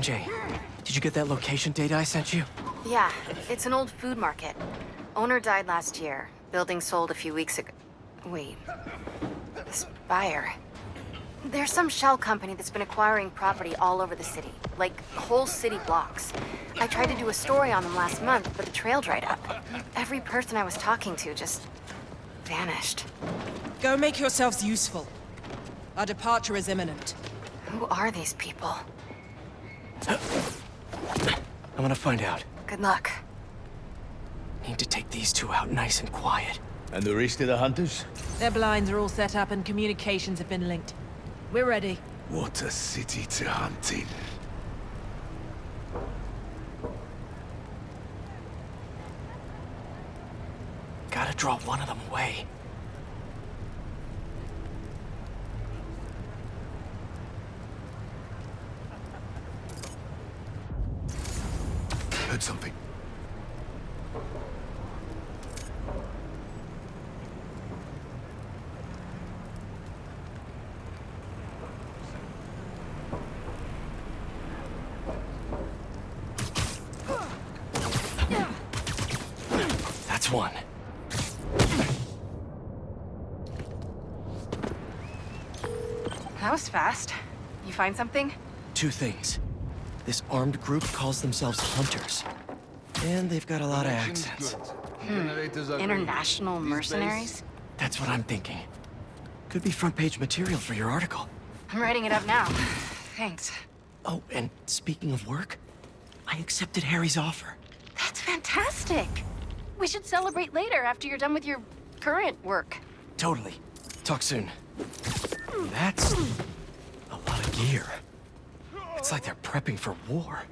MJ, did you get that location data I sent you? Yeah, it's an old food market. Owner died last year. Building sold a few weeks ago. Wait. This buyer. There's some shell company that's been acquiring property all over the city. Like, whole city blocks. I tried to do a story on them last month, but the trail dried up. Every person I was talking to just vanished. Go make yourselves useful. Our departure is imminent. Who are these people? I'm gonna find out. Good luck. Need to take these two out nice and quiet. And the rest of the hunters? Their blinds are all set up and communications have been linked. We're ready. What a city to hunt in. Gotta draw one of them away. Heard something. That's one. That was fast. You find something? Two things. This armed group calls themselves Hunters. And they've got a lot of accents. International mercenaries? That's what I'm thinking. Could be front page material for your article. I'm writing it up now. Thanks. Oh, and speaking of work, I accepted Harry's offer. That's fantastic. We should celebrate later after you're done with your current work. Totally. Talk soon. That's a lot of gear. It's like they're prepping for war.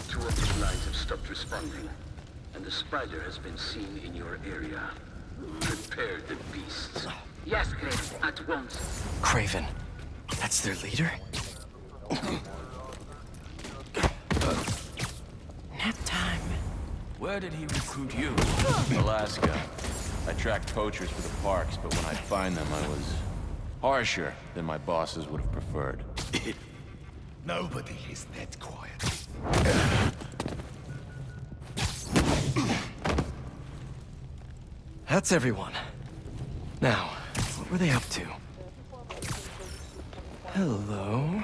Two of the lines have stopped responding, and the spider has been seen in your area. Prepare the beasts. Yes, Kraven, at once. Kraven. That's their leader? Nap time. Where did he recruit you? Alaska. I tracked poachers for the parks, but when I find them, I was harsher than my bosses would have preferred. Nobody is that quiet. That's everyone. Now, what were they up to? Hello?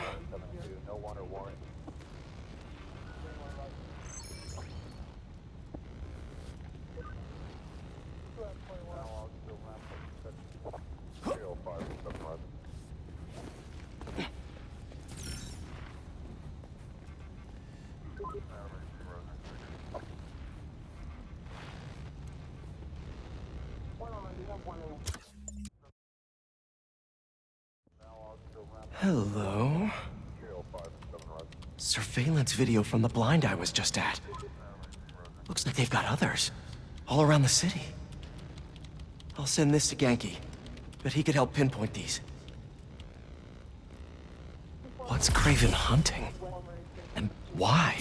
Hello? Surveillance video from the blind I was just at. Looks like they've got others. All around the city. I'll send this to Genki. But he could help pinpoint these. What's Kraven hunting? And why?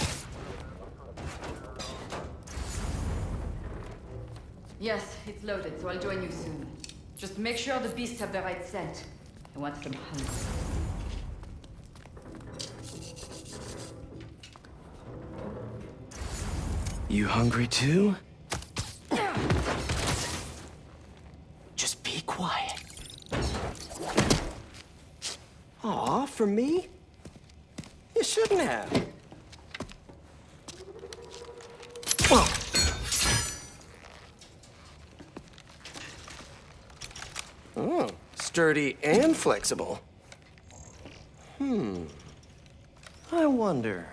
Yes, it's loaded, so I'll join you soon. Just make sure the beasts have the right scent. I want them hungry. You hungry too? Just be quiet. Aw, for me? You shouldn't have. Whoa. Oh, sturdy and flexible. I wonder.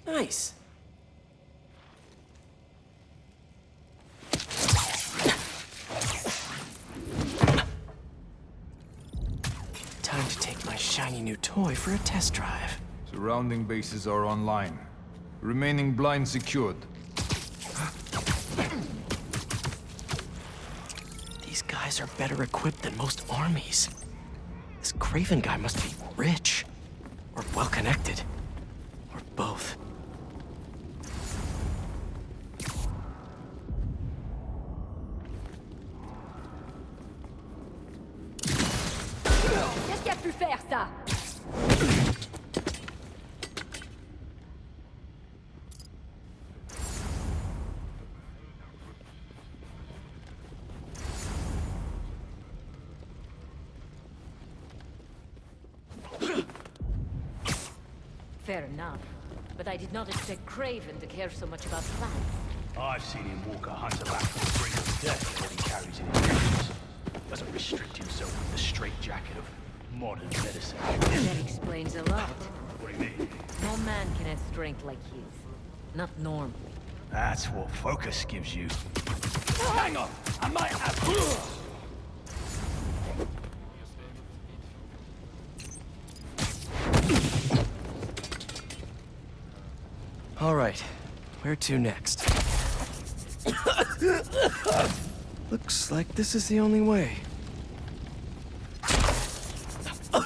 Nice. Time to take my shiny new toy for a test drive. Surrounding bases are online. Remaining blind secured. These guys are better equipped than most armies. This kraven guy must be rich, or well-connected, or both. Qu'est-ce qu'il a pu faire, ça? Fair enough. But I did not expect Kraven to care so much about plants. I've seen him walk a hunter back from the brink of death when he carries in his boots. Doesn't restrict himself with the straitjacket of modern medicine. That explains a lot. What do you mean? No man can have strength like his. Not normally. That's what focus gives you. Hang on! I might have... All right, where to next? Looks like this is the only way. A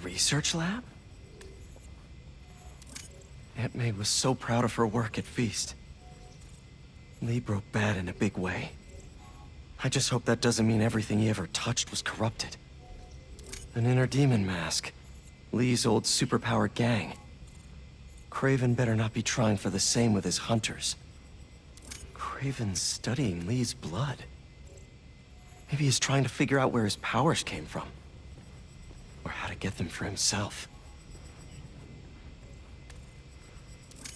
research lab? Aunt May was so proud of her work at Feast. Lee broke bad in a big way. I just hope that doesn't mean everything he ever touched was corrupted. An inner demon mask. Lee's old superpowered gang. Kraven better not be trying for the same with his hunters. Kraven's studying Lee's blood. Maybe he's trying to figure out where his powers came from. Or how to get them for himself.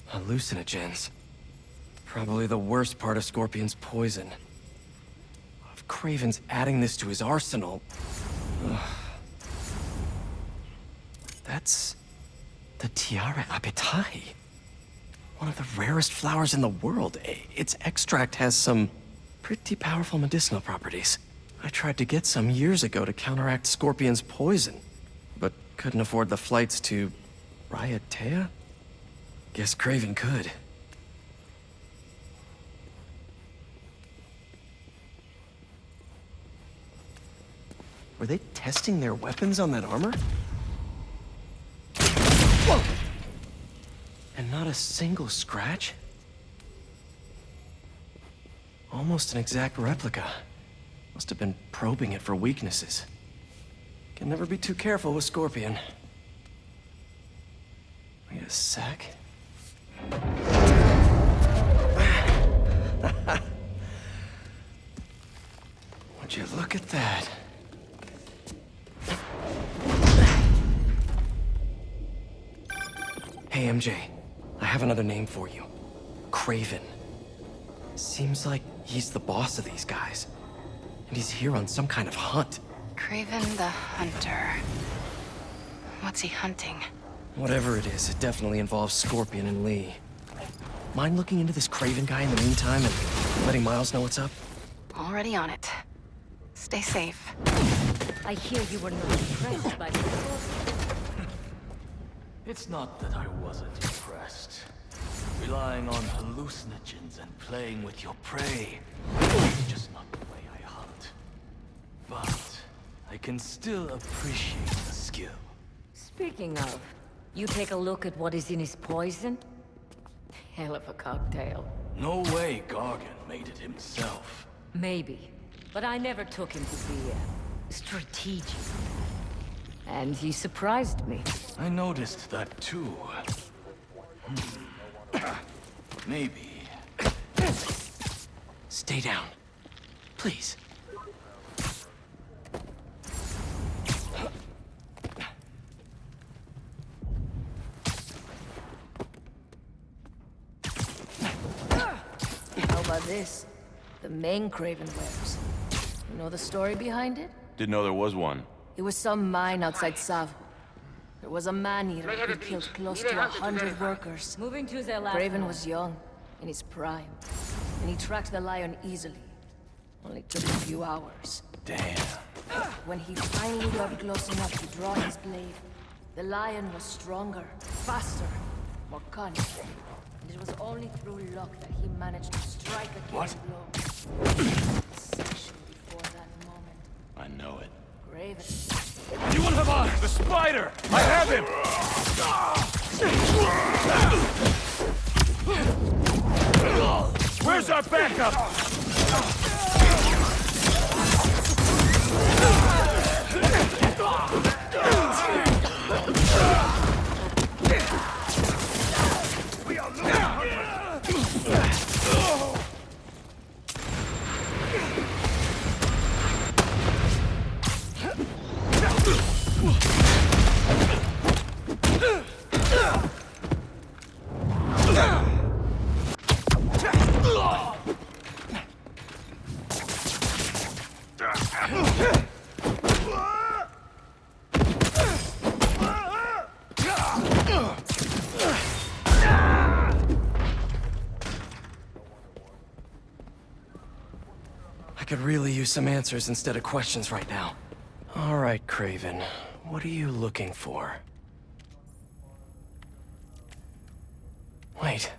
Hallucinogens. Probably the worst part of Scorpion's poison. If Kraven's adding this to his arsenal... Ugh. That's... the Tiara Apetai. One of the rarest flowers in the world. Its extract has some pretty powerful medicinal properties. I tried to get some years ago to counteract Scorpion's poison, but couldn't afford the flights to... Raiatea? Guess Kraven could. Were they testing their weapons on that armor? Whoa! And not a single scratch? Almost an exact replica. Must have been probing it for weaknesses. Can never be too careful with Scorpion. Wait a sec. Would you look at that? Hey, MJ. I have another name for you. Kraven. Seems like he's the boss of these guys. And he's here on some kind of hunt. Kraven the Hunter. What's he hunting? Whatever it is, it definitely involves Scorpion and Lee. Mind looking into this Kraven guy in the meantime and letting Miles know what's up? Already on it. Stay safe. I hear you were not impressed by the Scorpion. It's not that I wasn't impressed. Relying on hallucinogens and playing with your prey is just not the way I hunt. But I can still appreciate the skill. Speaking of, you take a look at what is in his poison? Hell of a cocktail. No way Gargan made it himself. Maybe, but I never took him to be strategic. And he surprised me. I noticed that too. Maybe. Stay down. Please. How about this? The main Kraven wears. You know the story behind it? Didn't know there was one. It was some mine outside Savo. There was a man-eater who killed close to 100 workers. Moving to the lab. Kraven was young, in his prime, and he tracked the lion easily. Only took a few hours. Damn. When he finally got close enough to draw his blade, the lion was stronger, faster, more cunning. And it was only through luck that he managed to strike a killing blow. Especially before that moment. I know it. Kraven. Anyone have eyes? The spider! I have him! Where's our backup? I could really use some answers instead of questions right now. All right, Kraven. What are you looking for? Wait.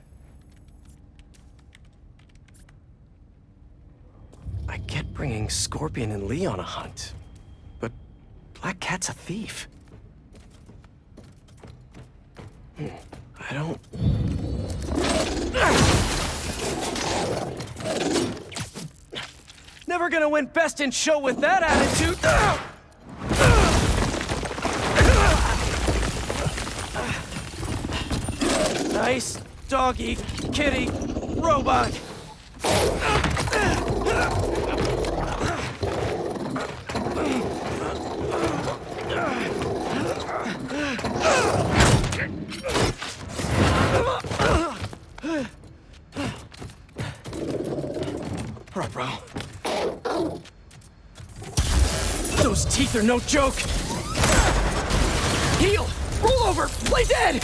I get bringing Scorpion and Lee on a hunt, but Black Cat's a thief. I don't... Never gonna win Best in Show with that attitude! Nice doggy, kitty, robot! All right, bro. Those teeth are no joke! Heal! Roll over! Play dead!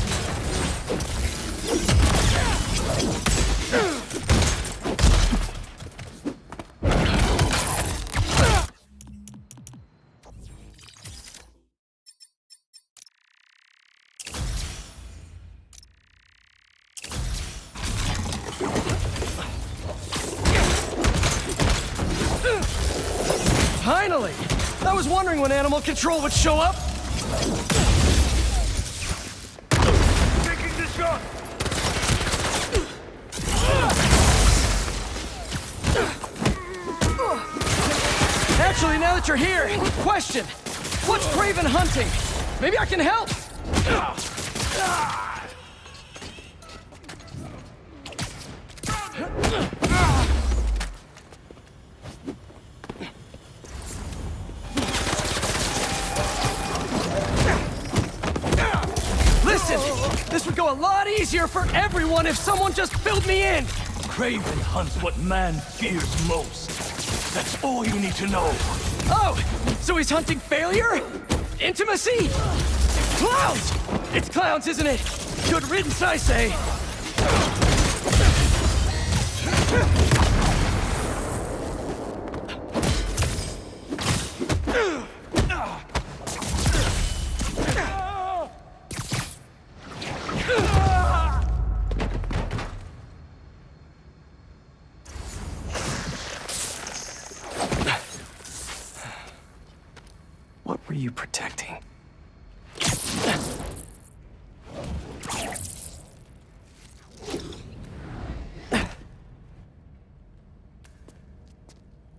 Finally! I was wondering when animal control would show up! Taking the shot! Actually, now that you're here, question! What's Kraven hunting? Maybe I can help! Listen! This would go a lot easier for everyone if someone just filled me in! Kraven hunts what man fears most. That's all you need to know. Oh! So he's hunting failure? Intimacy? Clowns! It's clowns, isn't it? Good riddance, I say. What were you protecting?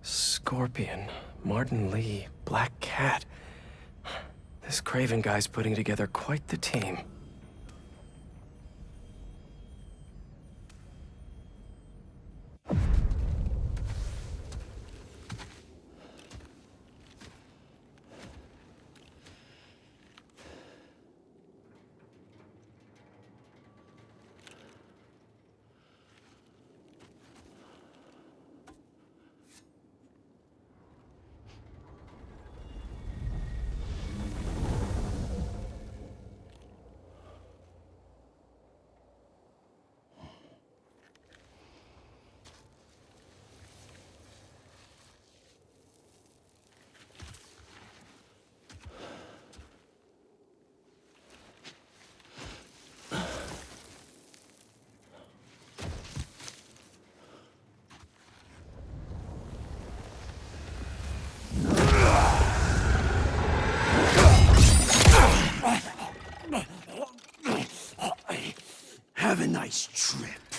Scorpion, Martin Lee, Black Cat. This Kraven guy's putting together quite the team. Nice trip.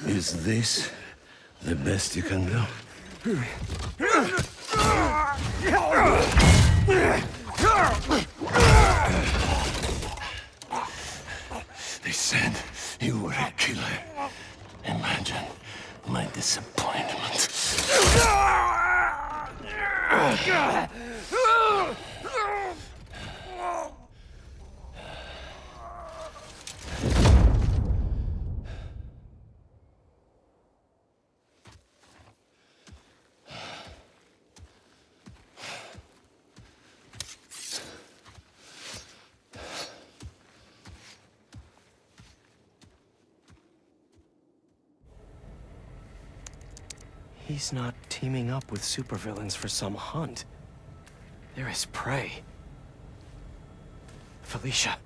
Is this the best you can do? They said you were a killer. Imagine my disappointment. He's not teaming up with supervillains for some hunt. They're his prey. Felicia,